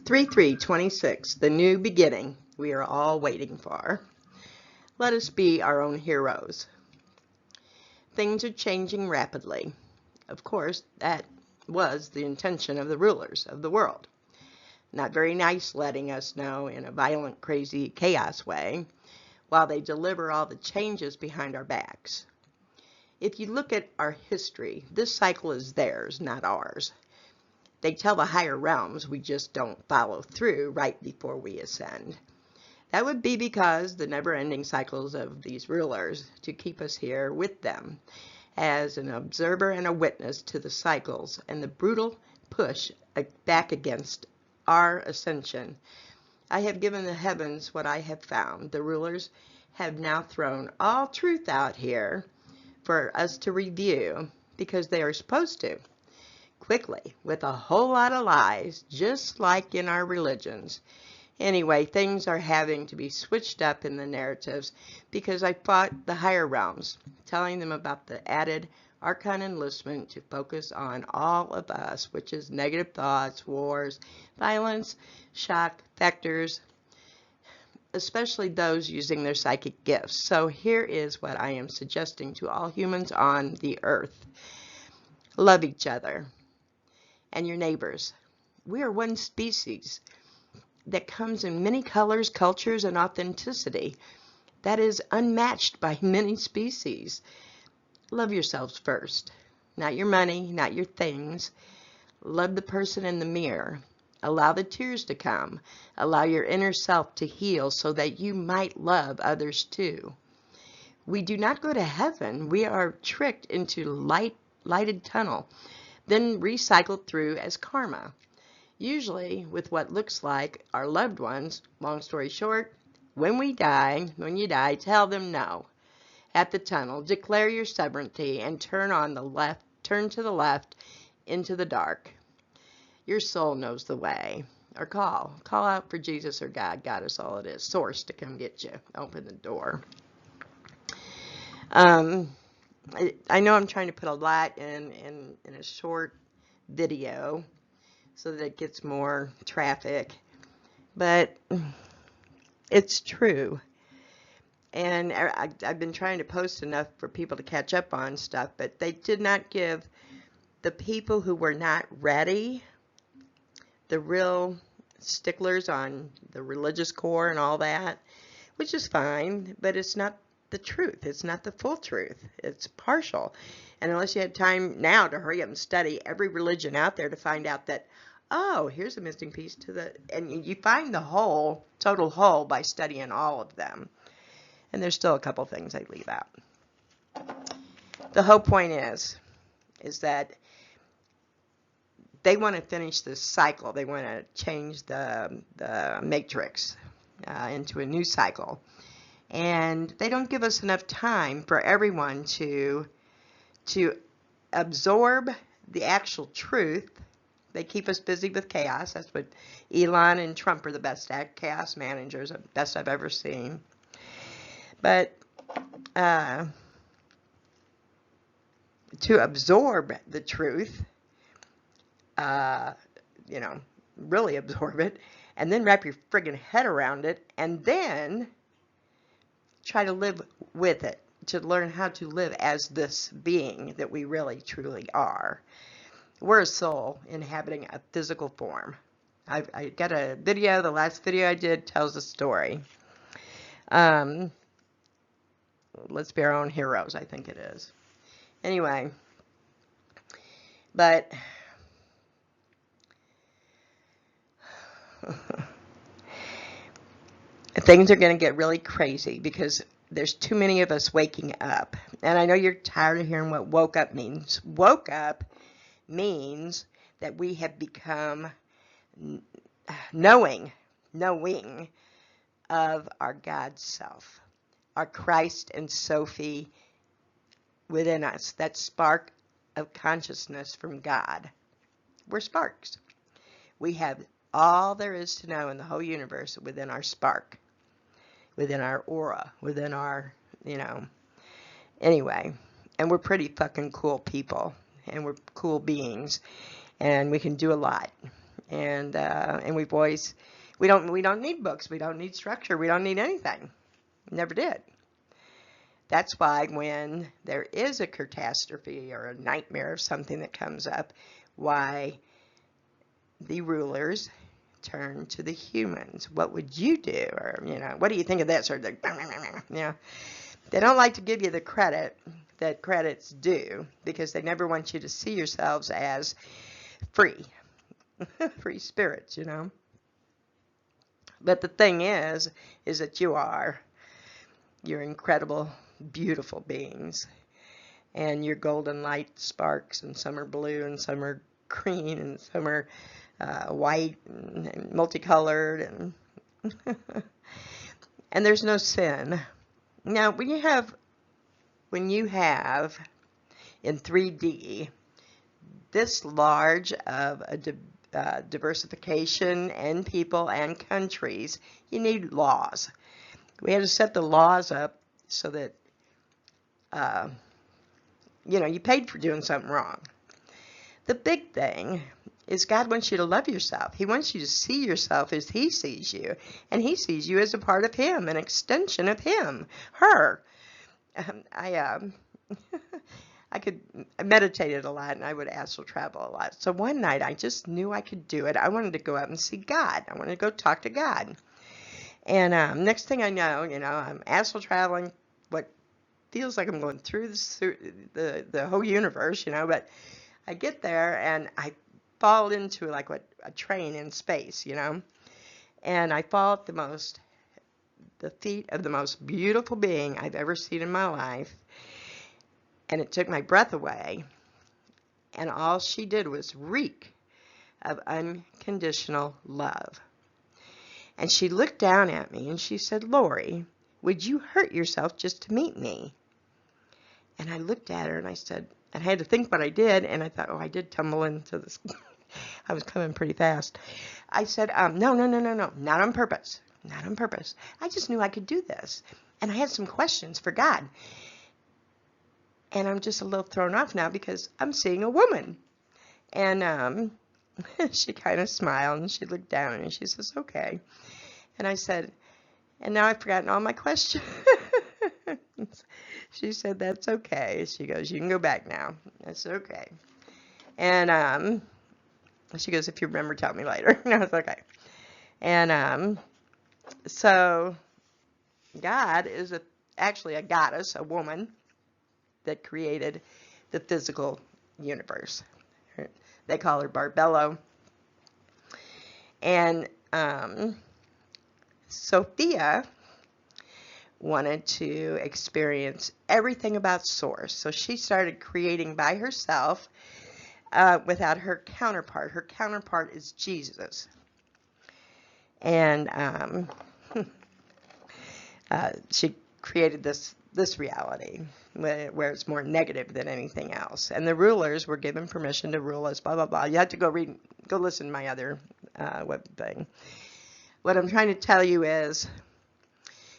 3-3-26, the new beginning we are all waiting for. Let us be our own heroes. Things are changing rapidly. Of course, that was the intention of the rulers of the world. Not very nice letting us know in a violent, crazy, chaos way while they deliver all the changes behind our backs. If you look at our history, this cycle is theirs, not ours. They tell the higher realms we just don't follow through right before we ascend. That would be because the never-ending cycles of these rulers to keep us here with them as an observer and a witness to the cycles and the brutal push back against our ascension. I have given the heavens what I have found. The rulers have now thrown all truth out here for us to review because they are supposed to. Quickly, with a whole lot of lies, just like in our religions. Anyway, things are having to be switched up in the narratives because I fought the higher realms, telling them about the added archon enlistment to focus on all of us, which is negative thoughts, wars, violence, shock factors, especially those using their psychic gifts. So here is what I am suggesting to all humans on the earth. Love each other and your neighbors. We are one species that comes in many colors, cultures, and authenticity that is unmatched by many species. Love yourselves first. Not your money, not your things. Love the person in the mirror. Allow the tears to come. Allow your inner self to heal so that you might love others too. We do not go to heaven. We are tricked into lighted tunnel, then recycled through as karma, usually with what looks like our loved ones. Long story short, when you die, tell them no. At the tunnel, declare your sovereignty and turn to the left into the dark. Your soul knows the way. Or call out for Jesus or God. God is all it is. Source to come get you. Open the door. I know I'm trying to put a lot in a short video so that it gets more traffic, but it's true. And I've been trying to post enough for people to catch up on stuff, but they did not give the people who were not ready, the real sticklers on the religious core and all that, which is fine, but it's not the truth. It's not the full truth. It's partial. And unless you had time now to hurry up and study every religion out there to find out that, oh, here's a missing piece and you find the whole, total whole by studying all of them. And there's still a couple things I leave out. The whole point is that they want to finish this cycle. They want to change the matrix into a new cycle. And they don't give us enough time for everyone to absorb the actual truth. They keep us busy with chaos. That's what Elon and Trump are the best at. Chaos managers, the best I've ever seen. But to absorb the truth, really absorb it, and then wrap your friggin' head around it, and then try to live with it, to learn how to live as this being that we really, truly are. We're a soul inhabiting a physical form. I got a video, the last video I did tells a story. Let's be our own heroes, I think it is. Anyway, but things are going to get really crazy because there's too many of us waking up. And I know you're tired of hearing what woke up means. Woke up means that we have become knowing of our God self, our Christ and Sophie within us, that spark of consciousness from God. We're sparks. We have all there is to know in the whole universe within our spark, within our aura, within our, anyway. And we're pretty fucking cool people, and we're cool beings, and we can do a lot. And we don't need books. We don't need structure. We don't need anything. Never did. That's why when there is a catastrophe or a nightmare of something that comes up, why the rulers turn to the humans. What would you do? Or, what do you think of this? Or, they don't like to give you the credit that credit's due, because they never want you to see yourselves as free, free spirits, But the thing is that you're incredible, beautiful beings, and your golden light sparks, and some are blue, and some are green, and some are white and multicolored, and and there's no sin. Now, when you have in 3D this large of a diversification in people and countries, you need laws. We had to set the laws up so that you paid for doing something wrong. The big thing is God wants you to love yourself. He wants you to see yourself as He sees you, and He sees you as a part of Him, an extension of Him, her. I meditated a lot, and I would astral travel a lot. So one night, I just knew I could do it. I wanted to go out and see God. I wanted to go talk to God. And next thing I know, I'm astral traveling. What feels like I'm going through the whole universe, but I get there and I fall into like a train in space, and I fall at the feet of the most beautiful being I've ever seen in my life, and it took my breath away, and all she did was reek of unconditional love. And she looked down at me and she said, "Lori, would you hurt yourself just to meet me?" And I looked at her and I said, and I had to think what I did, and I thought, I did tumble into this. I was coming pretty fast. I said, no, not on purpose. Not on purpose. I just knew I could do this. And I had some questions for God. And I'm just a little thrown off now because I'm seeing a woman. And she kind of smiled and she looked down and she says, "Okay." And I said, "And now I've forgotten all my questions." She said, "That's okay." She goes, "You can go back now." I said, "Okay." And she goes, "If you remember, tell me later." And I was okay. And so God is actually a goddess, a woman that created the physical universe. They call her Barbello. And Sophia wanted to experience everything about Source. So she started creating by herself without her counterpart. Her counterpart is Jesus. And she created this reality where it's more negative than anything else. And the rulers were given permission to rule us, blah, blah, blah. You have to go listen to my other web thing. What I'm trying to tell you is,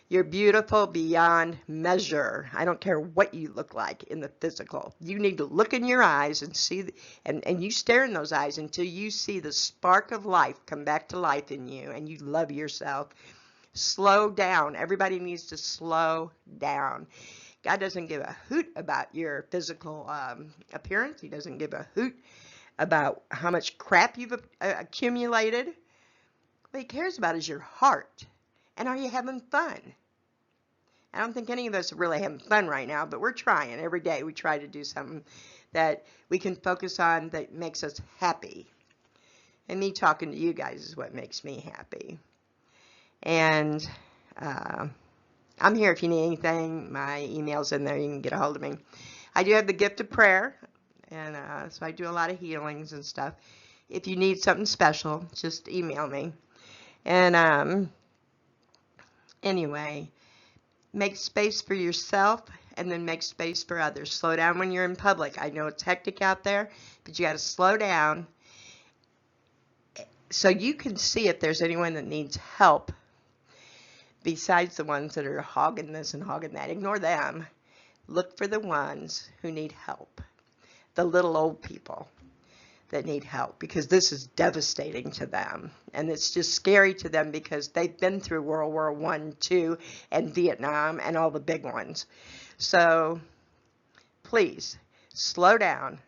you're beautiful beyond measure. I don't care what you look like in the physical. You need to look in your eyes and see, and you stare in those eyes until you see the spark of life come back to life in you, and you love yourself. Slow down. Everybody needs to slow down. God doesn't give a hoot about your physical appearance. He doesn't give a hoot about how much crap you've accumulated. What He cares about is your heart. And are you having fun? I don't think any of us are really having fun right now, but we're trying. Every day we try to do something that we can focus on that makes us happy. And me talking to you guys is what makes me happy. And I'm here if you need anything. My email's in there. You can get a hold of me. I do have the gift of prayer, and so I do a lot of healings and stuff. If you need something special, just email me. And anyway, make space for yourself and then make space for others. Slow down when you're in public. I know it's hectic out there, but you got to slow down so you can see if there's anyone that needs help besides the ones that are hogging this and hogging that. Ignore them. Look for the ones who need help. The little old people. that need help, because this is devastating to them, and it's just scary to them because they've been through World War I, II, and Vietnam, and all the big ones. So please slow down.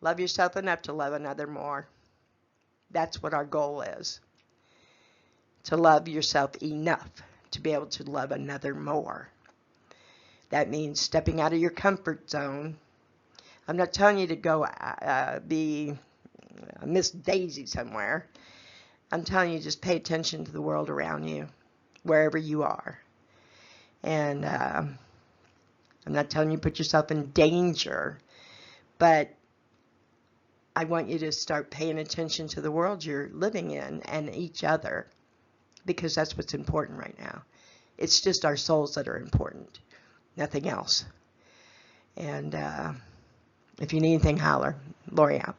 Love yourself enough to love another more. That's what our goal is, to love yourself enough to be able to love another more. That means stepping out of your comfort zone. I'm not telling you to go be Miss Daisy somewhere. I'm telling you, just pay attention to the world around you, wherever you are. And I'm not telling you to put yourself in danger, but I want you to start paying attention to the world you're living in and each other, because that's what's important right now. It's just our souls that are important, nothing else. And if you need anything, holler. Lori out.